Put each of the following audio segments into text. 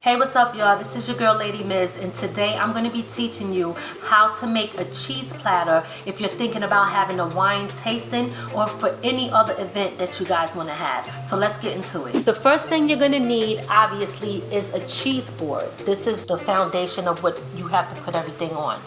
Hey, what's up, y'all? This is your girl Lady Miz, and today I'm going to be teaching you how to make a cheese platter if you're thinking about having a wine tasting or for any other event that you guys want to have. So let's get into it. The first thing you're going to need, obviously, is a cheese board. This is the foundation of what you have to put everything on.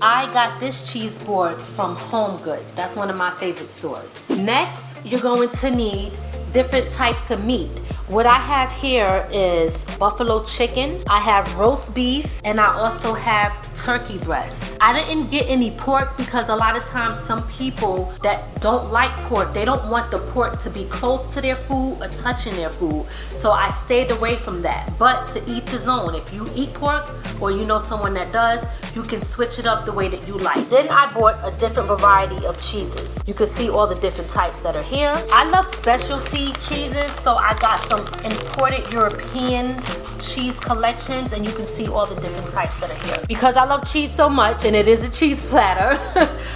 I got this cheese board from Home Goods. That's one of my favorite stores. Next, you're going to need different types of meat. What I have here is buffalo chicken, I have roast beef, and I also have turkey breast. I didn't get any pork because a lot of times some people that don't like pork, they don't want the pork to be close to their food or touching their food. So I stayed away from that. But to each his own. If you eat pork or you know someone that does, you can switch it up the way that you like. Then I bought a different variety of cheeses. You can see all the different types that are here. I love specialty cheeses, so I got some imported European cheese collections, and you can see all the different types that are here. Because I love cheese so much, and it is a cheese platter,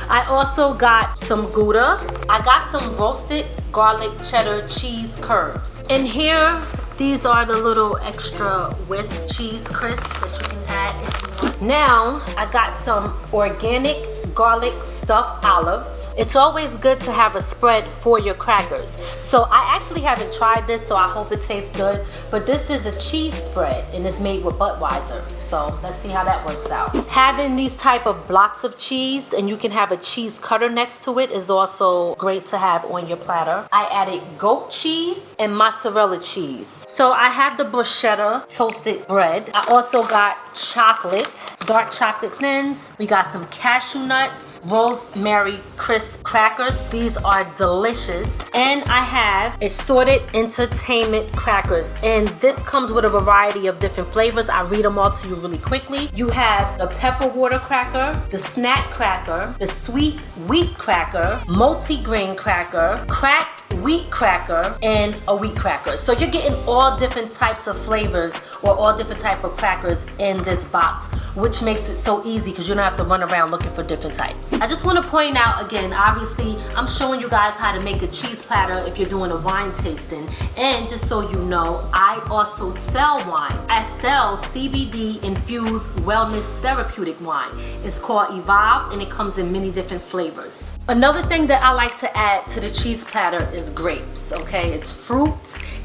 I also got some Gouda. I got some roasted garlic cheddar cheese curds. And here, these are the little extra whisk cheese crisps that you can add if you want. Now, I got some organic garlic stuffed olives. It's always good to have a spread for your crackers. So I actually haven't tried this, so I hope it tastes good. But this is a cheese spread, and it's made with Budweiser. So let's see how that works out. Having these type of blocks of cheese, and you can have a cheese cutter next to it, is also great to have on your platter. I added goat cheese and mozzarella cheese. So I have the bruschetta toasted bread. I also got chocolate, dark chocolate thins. We got some cashew nuts, rosemary crisp crackers. These are delicious. And I have assorted entertainment crackers. And this comes with a variety of different flavors. I'll read them off to you really quickly. You have the pepper water cracker, the snack cracker, the sweet wheat cracker, multi-grain cracker, cracked wheat cracker, and a wheat cracker. So you're getting all different types of flavors or all different type of crackers in this box, which makes it so easy because you don't have to run around looking for different types. I just want to point out again, obviously I'm showing you guys how to make a cheese platter if you're doing a wine tasting. And just so you know, I also sell wine. I sell CBD infused wellness therapeutic wine. It's called Evol, and it comes in many different flavors. Another thing that I like to add to the cheese platter is grapes, okay? It's fruit,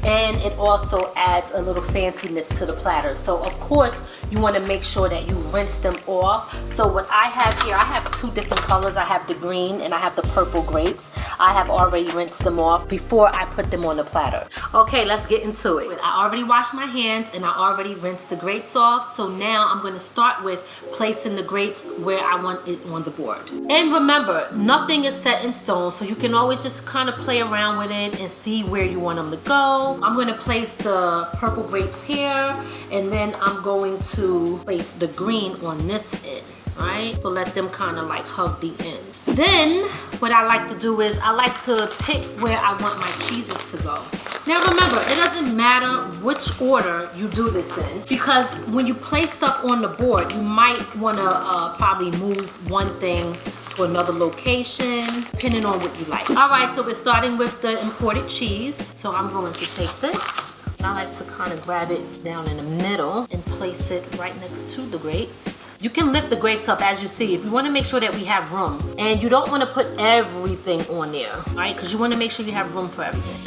and it also adds a little fanciness to the platter. So of course, you want to make sure that you rinse them off. So what I have here, I have two different colors. I have the green and I have the purple grapes. I have already rinsed them off before I put them on the platter. Okay, let's get into it. I already washed my hands and I already rinsed the grapes off. So now I'm going to start with placing the grapes where I want it on the board. And remember, nothing is set in stone, so you can always just kind of play around with it and see where you want them to go. I'm going to place the purple grapes here, and then I'm going to place the green on this end. Right? So let them kind of like hug the ends. Then what I like to do is I like to pick where I want my cheeses to go. Now remember, it doesn't matter which order you do this in, because when you place stuff on the board, you might want to probably move one thing to another location, depending on what you like. All right, so we're starting with the imported cheese. So I'm going to take this. I like to kind of grab it down in the middle and place it right next to the grapes. You can lift the grapes up as you see if you want to make sure that we have room. And you don't want to put everything on there, right? Because you want to make sure you have room for everything.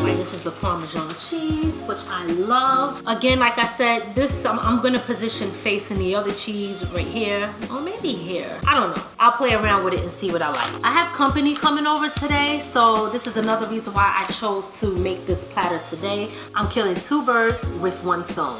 Right, this is the Parmesan cheese, which I love. Again, like I said, this I'm going to position facing the other cheese right here, or maybe here. I don't know. I'll play around with it and see what I like. I have company coming over today, so this is another reason why I chose to make this platter today. I'm killing two birds with one stone.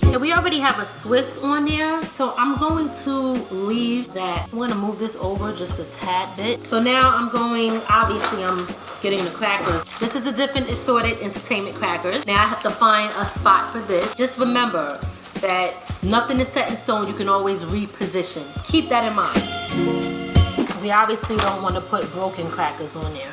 Okay, we already have a Swiss on there, so I'm going to leave that. I'm going to move this over just a tad bit. So now I'm getting the crackers. This is a different assorted entertainment crackers. Now I have to find a spot for this. Just remember that nothing is set in stone. You can always reposition. Keep that in mind. We obviously don't want to put broken crackers on there.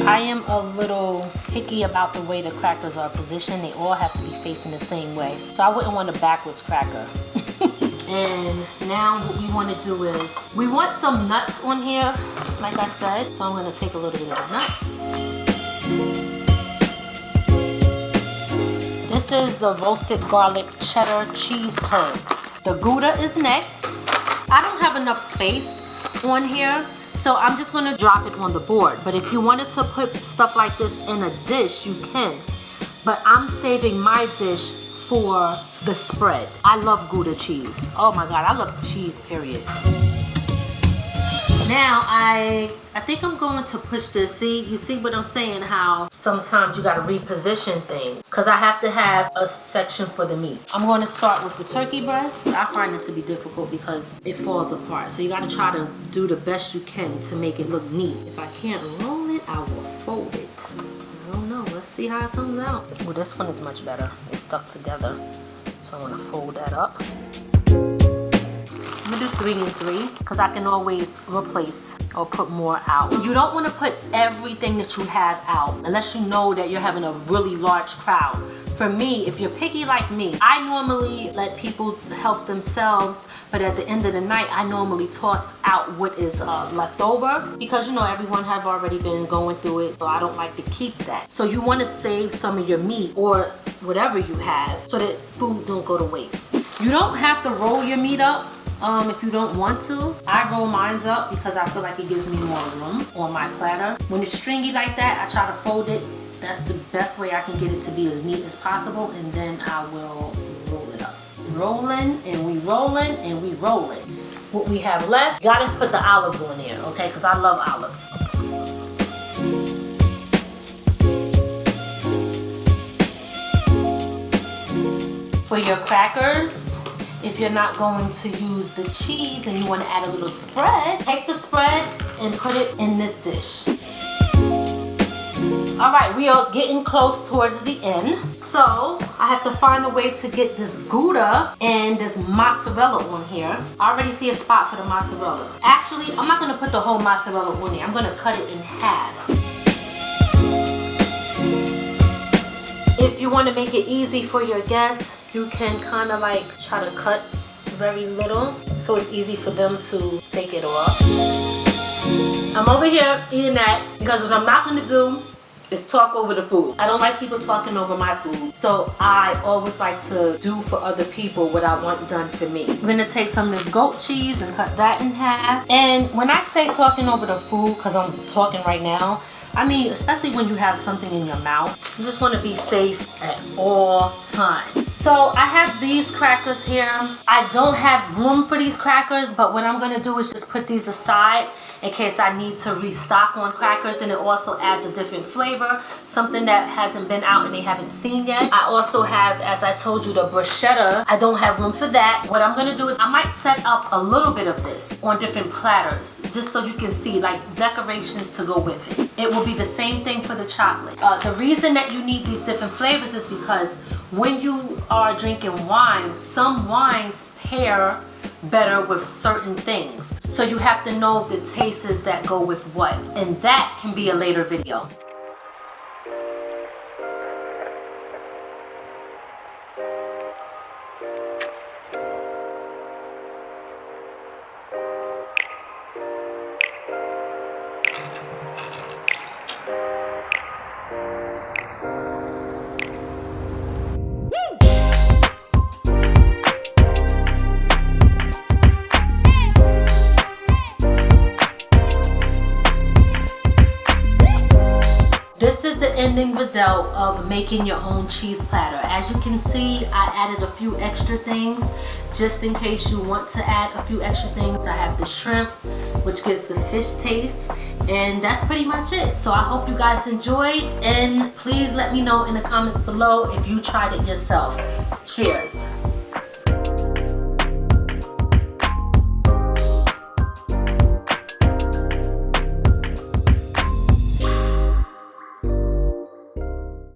I am a little picky about the way the crackers are positioned. They all have to be facing the same way. So I wouldn't want a backwards cracker. And now what we want to do is, we want some nuts on here, like I said. So I'm going to take a little bit of the nuts. This is the roasted garlic cheddar cheese curds. The Gouda is next. I don't have enough space on here, so I'm just gonna drop it on the board. But if you wanted to put stuff like this in a dish, you can. But I'm saving my dish for the spread. I love Gouda cheese. Oh my God, I love cheese, period. Now I think I'm going to push this. See, you see what I'm saying? How sometimes you gotta reposition things, because I have to have a section for the meat. I'm going to start with the turkey breast. I find this to be difficult because it falls apart. So you gotta try to do the best you can to make it look neat. If I can't roll it, I will fold it. I don't know. Let's see how it comes out. Well, this one is much better. It's stuck together. So I'm gonna fold that up. I'm gonna do 3 and 3 because I can always replace or put more out. You don't want to put everything that you have out unless you know that you're having a really large crowd. For me, if you're picky like me, I normally let people help themselves, but at the end of the night, I normally toss out what is left over because, you know, everyone have already been going through it, so I don't like to keep that. So you want to save some of your meat or whatever you have so that food don't go to waste. You don't have to roll your meat up. If you don't want to. I roll mine up because I feel like it gives me more room on my platter. When it's stringy like that, I try to fold it. That's the best way I can get it to be as neat as possible, and then I will roll it up. Rolling and we rolling and we rolling. What we have left, gotta put the olives on there, okay? Because I love olives. For your crackers, if you're not going to use the cheese and you want to add a little spread, take the spread and put it in this dish. All right, we are getting close towards the end. So I have to find a way to get this Gouda and this mozzarella on here. I already see a spot for the mozzarella. Actually, I'm not gonna put the whole mozzarella on there. I'm gonna cut it in half. If you want to make it easy for your guests, you can kind of like try to cut very little so it's easy for them to take it off. I'm over here eating that because what I'm not going to do is talk over the food. I don't like people talking over my food, so I always like to do for other people what I want done for me. I'm going to take some of this goat cheese and cut that in half. And when I say talking over the food, because I'm talking right now, I mean, especially when you have something in your mouth, you just want to be safe at all times. So I have these crackers here. I don't have room for these crackers, but what I'm going to do is just put these aside in case I need to restock on crackers, and it also adds a different flavor, something that hasn't been out and they haven't seen yet. I also have, as I told you, the bruschetta. I don't have room for that. What I'm gonna do is I might set up a little bit of this on different platters just so you can see like decorations to go with it. It will be the same thing for the chocolate. The reason that you need these different flavors is because when you are drinking wine, some wines pair better with certain things. So you have to know the tastes that go with what. And that can be a later video. This is the ending result of making your own cheese platter. As you can see, I added a few extra things just in case you want to add a few extra things. I have the shrimp, which gives the fish taste, and that's pretty much it. So I hope you guys enjoyed, and please let me know in the comments below if you tried it yourself. Cheers.